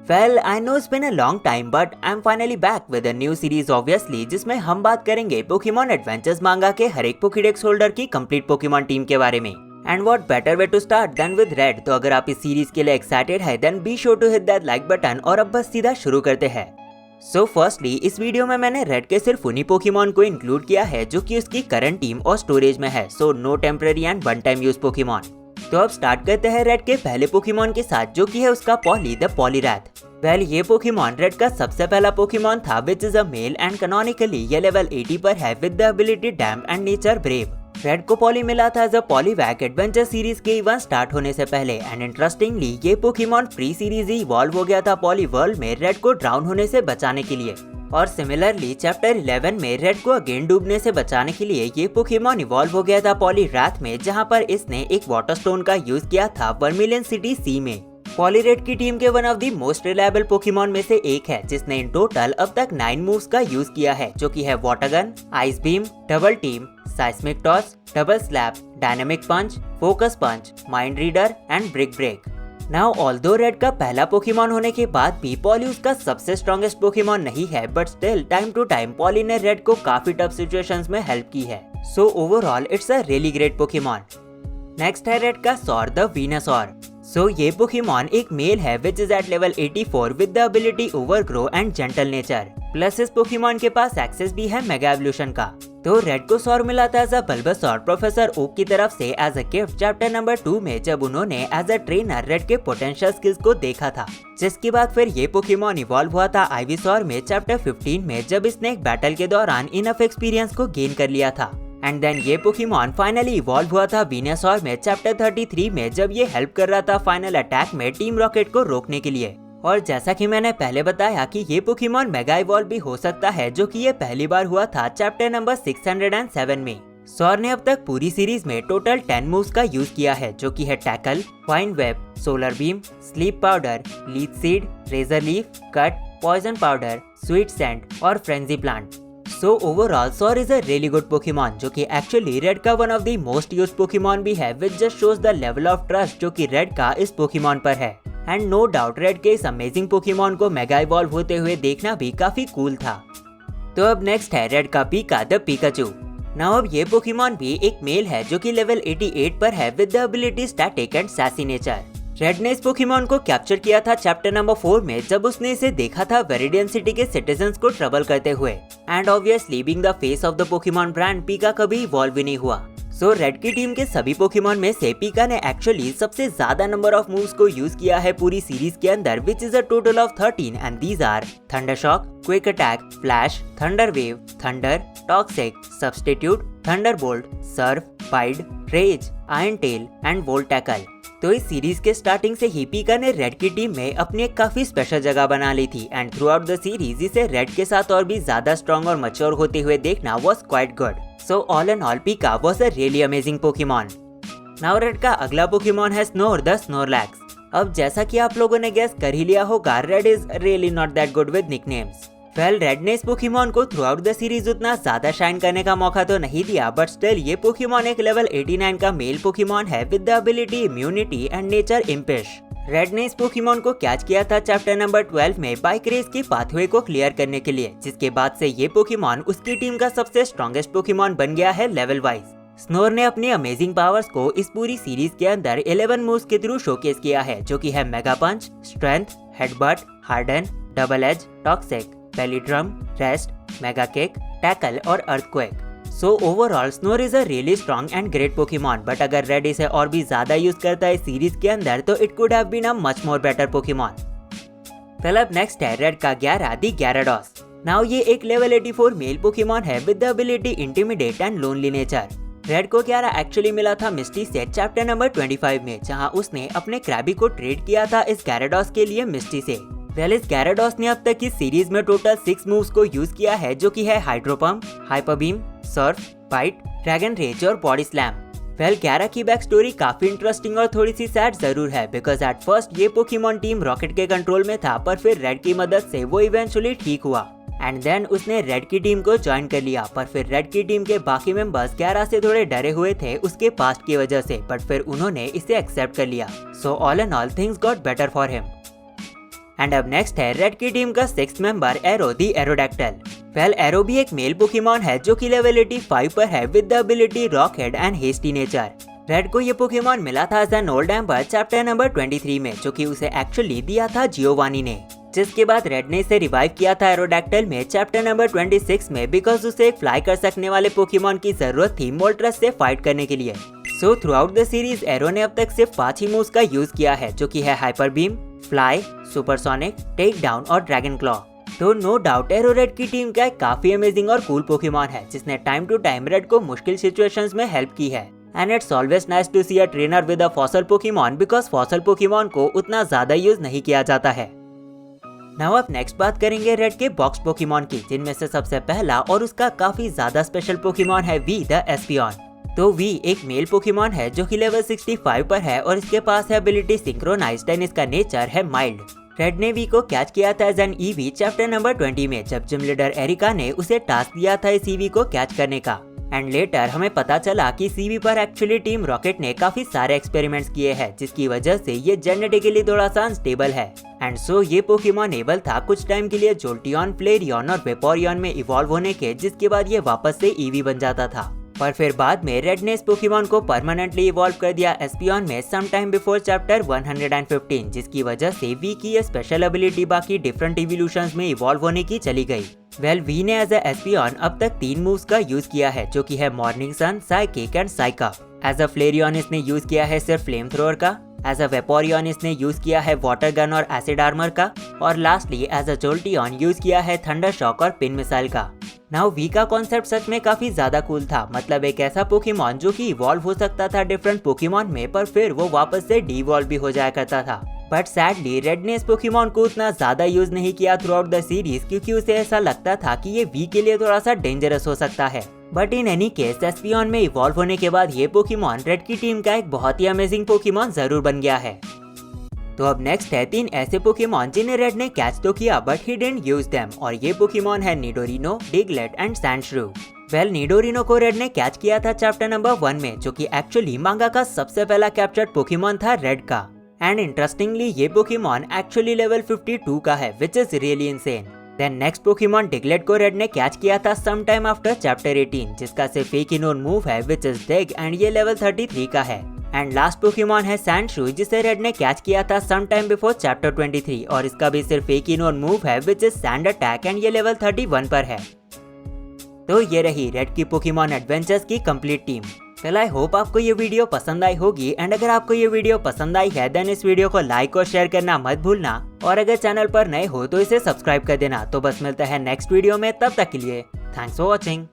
Well, I know it's been a long time, but I'm finally back with a new series obviously, जिसमें हम बात करेंगे Pokemon adventures मांगा के हर एक पोकेडेक्स होल्डर की कंप्लीट पोकेमॉन टीम के बारे में। And what better way to start than with Red. तो अगर आप इस सीरीज के लिए एक्साइटेड है then be sure to hit that like button और अब बस सीधा शुरू करते हैं। सो फर्स्टली इस वीडियो में मैंने रेड के सिर्फ उन्हीं पोकेमॉन को इंक्लूड किया है जो कि उसकी करंट टीम और स्टोरेज में है, so no temporary and one time use Pokemon. तो अब स्टार्ट करते हैं रेड के पहले पोकेमॉन के साथ जो कि है उसका पॉली द पॉलीरैथ। वेल ये पोकेमॉन रेड का सबसे पहला पोकेमॉन था which is a male and canonically ये लेवल 80 पर है with the ability damp and nature brave. Red को पॉली मिला था as a Poliwag adventure series के इवेंट स्टार्ट होने से पहले एंड इंटरेस्टिंगली ये पोकेमॉन प्री सीरीज ही इवॉल्व हो गया था पॉली वर्ल्ड में रेड को ड्राउन होने से बचाने के लिए। और सिमिलरली चैप्टर 11 में रेड को अगेन डूबने से बचाने के लिए ये पोकेमॉन इवॉल्व हो गया था पॉलीरैथ में, जहां पर इसने एक वाटर स्टोन का यूज किया था वर्मिलियन सिटी सी में। पॉलीरेड की टीम के one of the most reliable Pokemon में से एक है जिसने इन टोटल अब तक 9 मूव्स का यूज किया है जो कि है water gun, ice beam, double team, seismic toss, double slap, dynamic punch, focus punch, mind reader and brick break. Now although Red का पहला पोकेमॉन होने के बाद भी पॉली उसका सबसे स्ट्रॉन्गेस्ट पोकेमॉन नहीं है, but still time to time Poli ने रेड को काफी टफ सिचुएशंस में हेल्प की है। So overall it's a really great Pokemon. Next है रेड का सॉर द वीनसॉर। सो ये पोकेमॉन एक मेल है which is at level 84 with the ability overgrow and gentle nature. Plus इस पोकेमॉन के पास एक्सेस भी है मेगा एवोल्यूशन का। तो रेड को सॉर मिला था as a Bulbasaur Professor Oak की तरफ से as a gift chapter number 2 में, जब उन्होंने एज अ ट्रेनर रेड के पोटेंशियल स्किल्स को देखा था। जिसके बाद फिर ये पोकेमॉन इवॉल्व हुआ था आइवीसॉर में चैप्टर 15 में, जब इसने एक बैटल के दौरान इनफ एक्सपीरियंस को गेन कर लिया था। एंड देन ये पोकेमॉन फाइनली इवॉल्व हुआ था वीनसॉर में चैप्टर 33 में, जब ये हेल्प कर रहा था फाइनल अटैक में टीम रॉकेट को रोकने के लिए। और जैसा कि मैंने पहले बताया कि ये पोकेमॉन मेगा इवॉल्व भी हो सकता है, जो कि ये पहली बार हुआ था चैप्टर नंबर 607 में। सॉर ने अब तक पूरी सीरीज में टोटल 10 मूव्स का यूज किया है जो कि है tackle, vine whip, solar beam, sleep powder, leech seed, razor leaf, cut, poison powder, sweet scent और frenzy plant. So overall Saur is a really good Pokemon जो कि एक्चुअली रेड का one of the most used Pokemon भी है, which just shows the level of trust जो कि red का इस पोकेमॉन पर है। एंड नो डाउट रेड के इस अमेजिंग पोकेमॉन को मेगा इवॉल्व होते हुए देखना भी काफी कूल था। तो अब नेक्स्ट है रेड का पीका द पिकाचू। नाउ अब ये पोकेमॉन भी एक मेल है जो कि लेवल 88 पर है with the ability static and sassy nature. Red ने इस पोकेमॉन को कैप्चर किया था चैप्टर नंबर 4 में, जब उसने इसे देखा था वेरिडियन सिटी के सिटीजन्स को ट्रबल करते हुए। And obviously being the face of the Pokemon brand पीका कभी इवॉल्व ही नहीं हुआ। सो रेड की टीम के सभी पोकेमॉन में से पीका ने एक्चुअली सबसे ज्यादा नंबर ऑफ मूव्स को यूज किया है पूरी सीरीज के अंदर, which is a total of 13 and these are thunder shock, quick attack, flash, thunder wave, thunder, toxic, substitute, thunderbolt, surf, bide, rage, iron tail and volt tackle. तो इस series के starting से ही पीका ने रेड की team में अपनी एक काफी स्पेशल जगह बना ली थी and through out the series इसे रेड के साथ और भी ज्यादा स्ट्रॉन्ग और मैच्योर होते हुए देखना was quite good. So all in all Pika was a really amazing Pokemon. Now Red का अगला पोकेमॉन है स्नोर द स्नोरलैक्स। अब जैसा कि आप लोगों ने गेस कर ही लिया होगा, red is really not that good with nicknames. Well read ने इस पोकेमॉन को थ्रू आउट द सीरीज उतना ज्यादा शाइन करने का मौका तो नहीं दिया, बट स्टिल ये पोकेमॉन एक लेवल 89 का मेल पोकेमॉन है with the ability immunity and nature impish. Red ने इस पोकेमॉन को कैच किया था चैप्टर नंबर 12 में बाइक रेस की पाथवे को क्लियर करने के लिए, जिसके बाद से ये पोकेमॉन उसकी टीम का सबसे स्ट्रॉन्गेस्ट पोकेमॉन बन गया है लेवल वाइज। स्नोर ने अपनी अमेजिंग पावर्स को इस पूरी सीरीज के अंदर 11 मूव्स के थ्रू शोकेस किया है जो कि है mega punch, strength, headbutt, harden, double edge, toxic, belly drum, rest, mega kick, tackle और earthquake. So overall snore is a really strong and great Pokemon, but अगर रेड इसे और भी ज्यादा यूज करता है सीरीज के अंदर तो it could have been a much more better Pokemon. फिर नेक्स्ट है रेड का 11 दी ग्याराडोस। नाउ ये एक लेवल 84 मेल पोकेमॉन है with the ability intimidate and lonely nature. Red को 11 एक्चुअली मिला था मिस्टी से चैप्टर नंबर 25 में, जहां उसने अपने क्रैबी को ट्रेड किया था इस ग्याराडोस के लिए मिस्टी से। इस ग्याराडोस ने अब तक इस सीरीज में टोटल 6 मूव्स को यूज किया है जो कि है hydro pump, hyper beam, surf, bite, dragon rage और बॉडी स्लैम। 11 की बैक स्टोरी काफी इंटरेस्टिंग और थोड़ी सी सैड जरूर है, बिकॉज एट फर्स्ट ये पोकेमॉन टीम रॉकेट के कंट्रोल में था, पर फिर रेड की मदद से वो इवेंचुअली ठीक हुआ एंड देन उसने रेड की टीम को ज्वाइन कर लिया। पर फिर रेड की टीम के बाकी मेंबर्स 11 से थोड़े डरे हुए थे उसके पास्ट की वजह से, बट फिर उन्होंने इसे एक्सेप्ट कर लिया। So all in all things got better for him. And अब नेक्स्ट है रेड की टीम का 6th member Aero the Aerodactyl. Well Aero भी एक मेल पोकेमॉन है जो कि लेवल 85 पर है with the ability rock head and hasty nature. Red को ये पोकेमॉन मिला था as an old amber chapter number 23 में, जो कि उसे एक्चुअली दिया था जियोवानी ने, जिसके बाद रेड ने इसे रिवाइव किया था एरोडैक्टल में चैप्टर नंबर 26 में, बिकॉज उसे एक फ्लाई कर सकने वाले पोकेमॉन की जरूरत थी मोल्ट्रस से फाइट करने के लिए। So through out the series arrow ने अब तक सिर्फ 5 ही मूव्स का यूज किया है, जो कि है hyper beam, fly, supersonic, take down और ड्रैगन क्लॉ। तो नो डाउट एरो रेड की टीम का एक काफी अमेजिंग और कूल पोकेमॉन है, जिसने टाइम टू टाइम रेड को मुश्किल सिचुएशंस में हेल्प की है। And it's always nice to see a trainer with a fossil Pokemon, because fossil Pokemon को उतना ज्यादा यूज नहीं किया जाता है। नाउ अब नेक्स्ट बात करेंगे रेड के बॉक्स पोकेमॉन की, जिनमें से सबसे पहला और उसका काफी ज्यादा स्पेशल पोकेमॉन है वी द एस्पियन। तो वी एक मेल पोकेमॉन है जो कि लेवल 65 पर है और इसके पास है एबिलिटी सिंक्रोनाइज्ड एंड इसका नेचर है माइल्ड। रेड ने वी को कैच किया था as an Eevee chapter number 20 में, जब जिम लीडर एरिका ने उसे टास्क दिया था इस ईवी को कैच करने का। एंड लेटर हमें पता चला कि सीवी पर एक्चुअली टीम रॉकेट ने काफी सारे एक्सपेरिमेंट्स किए हैं, जिसकी वजह से ये जेनेटिकली थोड़ा सा अनस्टेबल है। एंड सो ये पोकेमॉन एबल था कुछ टाइम के लिए जोल्टियन, फ्लेरियन और वेपोरियन में इवॉल्व होने के, जिसके बाद ये वापस से ईवी बन जाता था। पर फिर बाद में रेड ने इस पोकेमॉन को परमानेंटली इवॉल्व कर दिया एस्पियन में सम टाइम बिफोर चैप्टर 115, जिसकी वजह से वी की ये स्पेशल एबिलिटी बाकी डिफरेंट इवोल्यूशंस में इवॉल्व होने की चली गई। वेल वी ने एज ए एस्पियन अब तक 3 मूव्स का यूज किया है, जो कि है मॉर्निंग सन, साइकिक एंड साइका। एज अ फ्लेरियन इसने यूज किया है सिर्फ फ्लेम थ्रोअर का, एज अ वेपोरियन इसने यूज किया है वाटर गन और एसिड आर्मर का, और lastly as a Jolteon use किया है थंडर शॉक और पिन मिसाइल का। नाउ वी का कॉन्सेप्ट सच में काफी ज्यादा कूल था, मतलब एक ऐसा पोकेमॉन जो कि इवॉल्व हो सकता था डिफरेंट पोकेमॉन में, पर फिर वो वापस से डीवॉल्व भी हो जाया करता था। बट सैडली रेड ने इस पोकेमॉन को उतना ज्यादा यूज नहीं किया थ्रू आउट द सीरीज, क्योंकि उसे ऐसा लगता था कि ये वी के लिए थोड़ा सा डेंजरस हो सकता है। बट इन एनी केस एस्पियन में इवॉल्व होने के बाद ये पोकेमॉन रेड की टीम का एक बहुत ही अमेजिंग पोकेमॉन जरूर बन गया है। तो अब नेक्स्ट है 3 ऐसे पोकेमॉन जिन्हें रेड ने कैच तो किया but he didn't use them, और ये पोकेमॉन है निडोरिनो, डिगलेट एंड सैंडश्रू। वेल निडोरिनो को रेड ने कैच किया था चैप्टर नंबर 1 में, जो कि एक्चुअली मांगा का सबसे पहला कैप्चर्ड पोकेमॉन था रेड का। एंड इंटरेस्टिंगली ये पोकेमॉन एक्चुअली लेवल 52 का है, which is really insane. Then next Pokemon Diglett को रेड ने कैच किया था सम टाइम आफ्टर चैप्टर 18, जिसका सिर्फ एक ही नोन मूव है विच इज डिग, एंड ये लेवल 33 का है। एंड लास्ट पोकेमॉन है सैंडश्रू, जिसे रेड ने कैच किया था सम टाइम बिफोर चैप्टर 23, और इसका भी सिर्फ एक ही नोन मूव है which is sand attack, and ये लेवल 31 पर है। तो ये रही रेड की पोकेमॉन एडवेंचर्स की complete team. Well I hope आपको ये वीडियो पसंद आई होगी, एंड अगर आपको ये वीडियो पसंद आई है देन इस वीडियो को लाइक और शेयर करना मत भूलना, और अगर चैनल पर नए हो तो इसे सब्सक्राइब कर देना। तो बस मिलता है नेक्स्ट वीडियो में, तब तक के लिए थैंक्स फॉर वॉचिंग।